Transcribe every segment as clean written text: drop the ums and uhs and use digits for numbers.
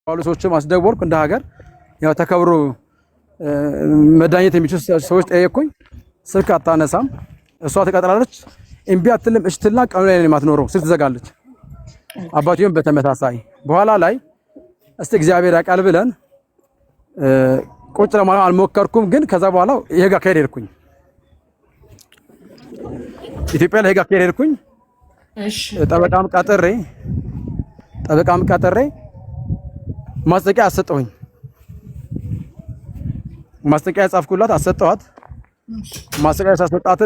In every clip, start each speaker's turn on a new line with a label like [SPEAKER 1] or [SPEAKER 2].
[SPEAKER 1] ሰዎችም አስደወልኩ እንደ ሀገር ያው ተከብሮ መዳኘት የሚችሉ ሰዎች ጠየቁኝ። ስልክ አታነሳም። እሷ ተቀጥራለች። እምቢ አትልም። እሽትልና ቀኑ ላይ ነው የማትኖረው። ስልክ ትዘጋለች። አባቴም በተመሳሳይ በኋላ ላይ እስቲ እግዚአብሔር ያውቃል ብለን ቁጭ ለማለት አልሞከርኩም። ግን ከዛ በኋላ የህግ አካሄድ ሄድኩኝ። ኢትዮጵያ ላይ ህግ አካሄድ ሄድኩኝ። እሺ ጠበቃም ቀጥሬ ማስጠንቀቂያ አሰጠሁኝ። ማስጠንቀቂያ ጻፍኩላት አሰጠኋት። ማስጠንቀቂያ ሳሰጣት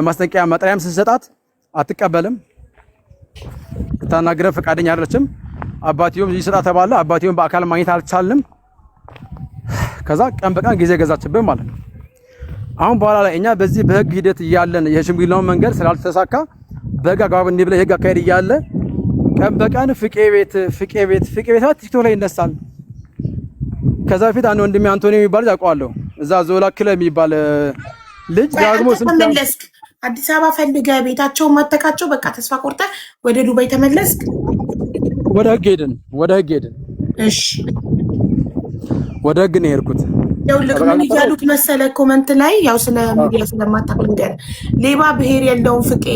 [SPEAKER 1] ማስጠንቀቂያ መጥሪያም ስሰጣት አትቀበልም። ታናግረን ፈቃደኛ አይደለችም። አባቴውም ይሰጣ ተባለ። አባቴውም በአካል ማግኘት አልቻልንም። ከዛ ቀን በቀን ጊዜ ገዛችብን ማለት ነው። አሁን በኋላ ላይ እኛ በዚህ በህግ ሂደት እያለን የሽምግልናውን መንገድ ስላልተሳካ በህግ አግባብ እንዲህ ብለ ህግ አካሄድ እያለ ቀን በቀን ፍቄ ቤት ቲክቶክ ላይ ይነሳል። ከዛ በፊት አንድ ወንድሜ አንቶኒ የሚባል ያውቀዋለሁ። እዛ ዞላ ክለብ የሚባል ልጅ ደግሞ
[SPEAKER 2] ተመለስክ አዲስ አበባ ፈልገ ቤታቸውን ማተካቸው በቃ ተስፋ ቆርጠ ወደ ዱባይ ተመለስክ።
[SPEAKER 1] ወደ ህግ ሄድን። እሺ ወደ ህግ ነው የሄድኩት።
[SPEAKER 2] ይኸውልህ ምን እያሉት መሰለ ኮመንት ላይ ያው ስለ ሚዲያ ስለማታውቅ ነገር ሌባ ብሄር የለውም ፍቄ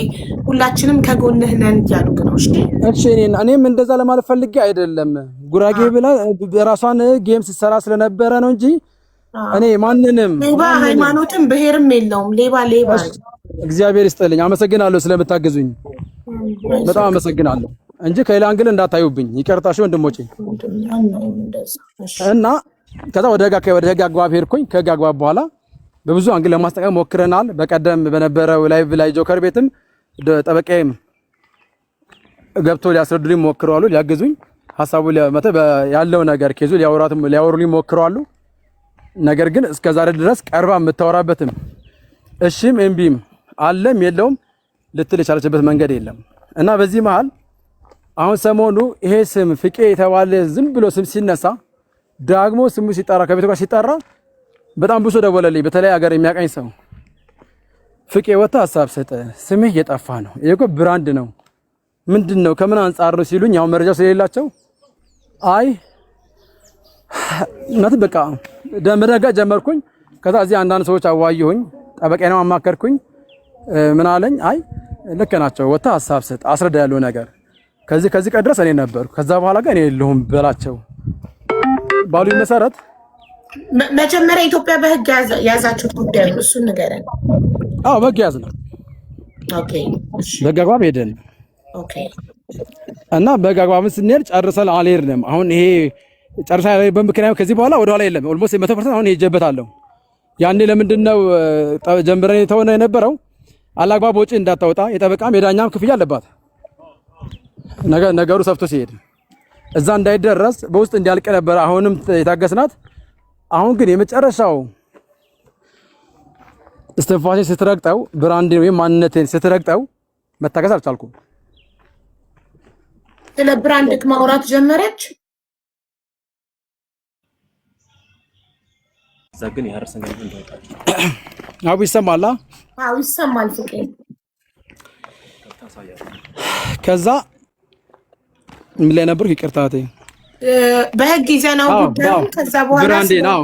[SPEAKER 2] ሁላችንም ከጎንህ ነን እያሉት ነው።
[SPEAKER 1] እሺ እኔም እንደዛ ለማለት ፈልጌ አይደለም። ጉራጌ ብላ በራሷን ጌም ስትሰራ ስለነበረ ነው እንጂ እኔ ማንንም
[SPEAKER 2] ሌባ ሃይማኖትም ብሄርም የለውም። ሌባ
[SPEAKER 1] እግዚአብሔር ይስጥልኝ። አመሰግናለሁ ስለምታገዙኝ በጣም አመሰግናለሁ እንጂ ከሌላ አንግል እንዳታዩብኝ ይቅርታሽ ወንድሞቼ። እና ከዛ ወደ ህግ አግባብ ሄድኩኝ። ከህግ አግባብ በኋላ በብዙ አንግል ለማስጠቀም ሞክረናል። በቀደም በነበረው ላይቭ ላይ ጆከር ቤትም ጠበቃዬም ገብቶ ሊያስረዱልኝ ሞክረዋሉ፣ ሊያግዙኝ ሐሳቡ ያለው ነገር ኬዙ ሊያወሩልኝ ሞክረዋሉ። ነገር ግን እስከዛሬ ድረስ ቀርባ የምታወራበትም እሺም እምቢም አለም የለውም ልትል የቻለችበት መንገድ የለም። እና በዚህ መሃል አሁን ሰሞኑ ይሄ ስም ፍቄ የተባለ ዝም ብሎ ስም ሲነሳ ዳግሞ ስሙ ሲጠራ ከቤቱ ጋር ሲጠራ በጣም ብዙ ደወለልኝ። በተለይ ሀገር የሚያቀኝ ሰው ፍቄ ወጣ ሐሳብ ሰጠ፣ ስምህ እየጠፋ ነው፣ ይሄ እኮ ብራንድ ነው፣ ምንድነው ከምን አንፃር ነው ሲሉኝ ያው መረጃው ስለሌላቸው አይ እናት በቃ ደምረጋ ጀመርኩኝ። ከዛ እዚህ አንዳንድ ሰዎች አዋየሁኝ፣ ጠበቃዬን አማከርኩኝ። ምን አለኝ አይ ልክ ናቸው፣ ወጣ ሐሳብ ሰጥ አስረዳ ያለው ነገር ከዚህ ቀድረስ እኔ ነበርኩ፣ ከዛ በኋላ ግን እኔ የለሁም በላቸው ባሉ መሰረት
[SPEAKER 2] መጀመሪያ ኢትዮጵያ በህግ ያዛችሁት ጉዳይ ነው። እሱን ንገረን።
[SPEAKER 1] አዎ በህግ ያዝነው። ኦኬ እሺ በህግ አግባብ ሄደን ኦኬ እና በህግ አግባብ ስንሄድ ጨርሰን አልሄድንም። አሁን ይሄ ጨርሰን ያለ በምክንያት ከዚህ በኋላ ወደ ኋላ የለም። ኦልሞስት 100% አሁን ሄጄበታለሁ። ያኔ ለምንድነው ጀምረን የተሆነ የነበረው አላግባብ ወጪ እንዳታወጣ የጠበቃም የዳኛም ክፍያ አለባት። ነገሩ ሰፍቶ ሲሄድ እዛ እንዳይደረስ በውስጥ እንዲያልቅ ነበር አሁንም የታገስናት። አሁን ግን የመጨረሻው እስትንፋሴ ስትረግጠው ብራንድ ወይም ማንነቴን ስትረግጠው መታገስ አልቻልኩም።
[SPEAKER 2] ስለ ብራንድክ ማውራት ጀመረች።
[SPEAKER 3] ዘግን ያርሰን ገንዘብ እንደወጣች
[SPEAKER 1] አቡ ይሰማል።
[SPEAKER 2] አዎ ይሰማል ፍቄ።
[SPEAKER 1] ከዛ ምን ላይ ነበር ይቅርታቴ
[SPEAKER 2] በህግ ይዘናው ጉዳይ ከዛ በኋላ
[SPEAKER 1] ብራንዴ ነው